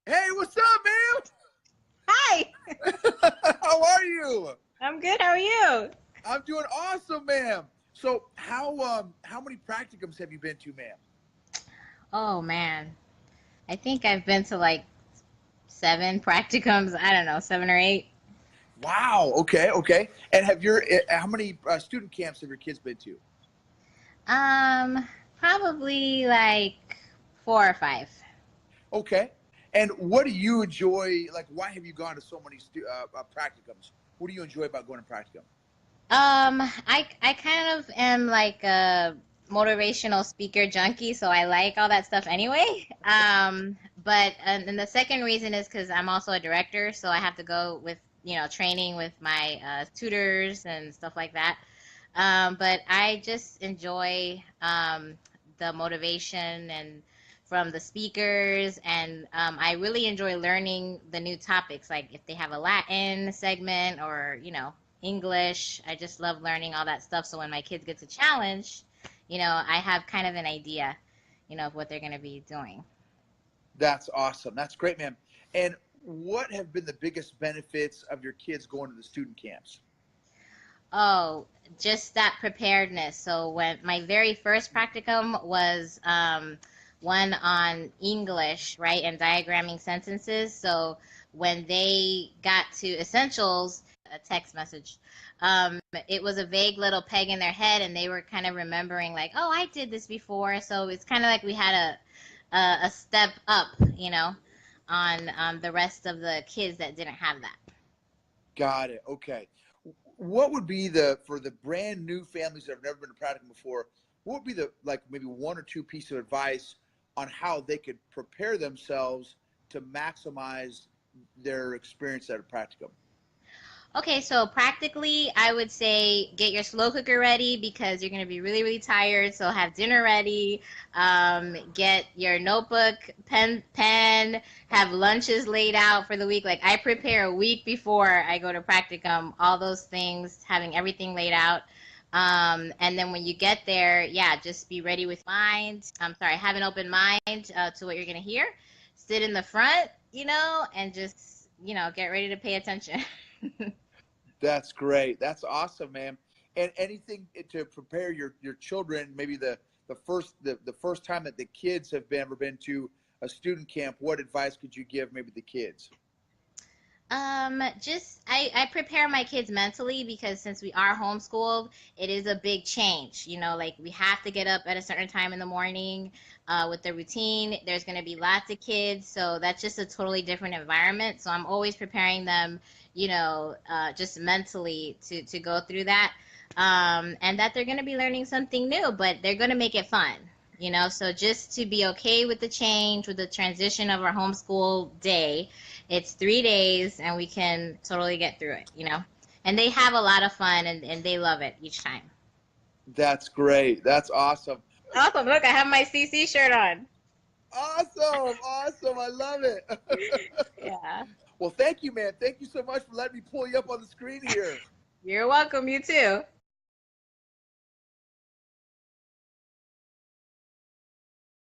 Hey, what's up, man? Hi, How are you? I'm good. How are you? I'm doing awesome, ma'am. So, how many practicums have you been to, ma'am? Oh man, I think I've been to like 7 practicums. I don't know, 7 or 8. Wow. Okay. Okay. And how many student camps have your kids been to? Um, Probably like 4 or 5. Okay. And what do you enjoy? Like, why have you gone to so many practicums? What do you enjoy about going to practicum? I kind of am like a motivational speaker junkie, so I like all that stuff anyway. But and the second reason is because I'm also a director, so I have to go with training with my tutors and stuff like that. But I just enjoy the motivation and from the speakers, and I really enjoy learning the new topics. Like if they have a Latin segment or English, I just love learning all that stuff. So when my kids get to challenge, I have kind of an idea, of what they're going to be doing. That's awesome. That's great, ma'am. And what have been the biggest benefits of your kids going to the student camps? Oh, just that preparedness. So when my very first practicum was one on English, right, and diagramming sentences. So when they got to essentials, a text message, it was a vague little peg in their head, and they were kind of remembering like, oh, I did this before. So it's kind of like we had a step up, on the rest of the kids that didn't have that. Got it. Okay. What would be for the brand new families that have never been to practicum before? What would be the like maybe one or two pieces of advice on how they could prepare themselves to maximize their experience at a practicum? Okay, so practically, I would say get your slow cooker ready because you're going to be really, really tired. So have dinner ready. Get your notebook, pen, have lunches laid out for the week. Like I prepare a week before I go to practicum, all those things, having everything laid out. And then when you get there, yeah, just be ready with mind. I'm sorry, have an open mind to what you're going to hear. Sit in the front, and just, get ready to pay attention. That's great. That's awesome, man. And anything to prepare your children, maybe the first time that the kids have ever been to a student camp, what advice could you give maybe the kids? Just I prepare my kids mentally because since we are homeschooled, it is a big change. Like we have to get up at a certain time in the morning, with the routine. There's going to be lots of kids, so that's just a totally different environment. So I'm always preparing them, just mentally to go through that, and that they're going to be learning something new, but they're going to make it fun. So just to be okay with the change, with the transition of our homeschool day, it's 3 days and we can totally get through it. And they have a lot of fun and they love it each time. That's great. That's awesome. Awesome. Look, I have my CC shirt on. Awesome. Awesome. I love it. Yeah. Well, thank you, man. Thank you so much for letting me pull you up on the screen here. You're welcome. You too.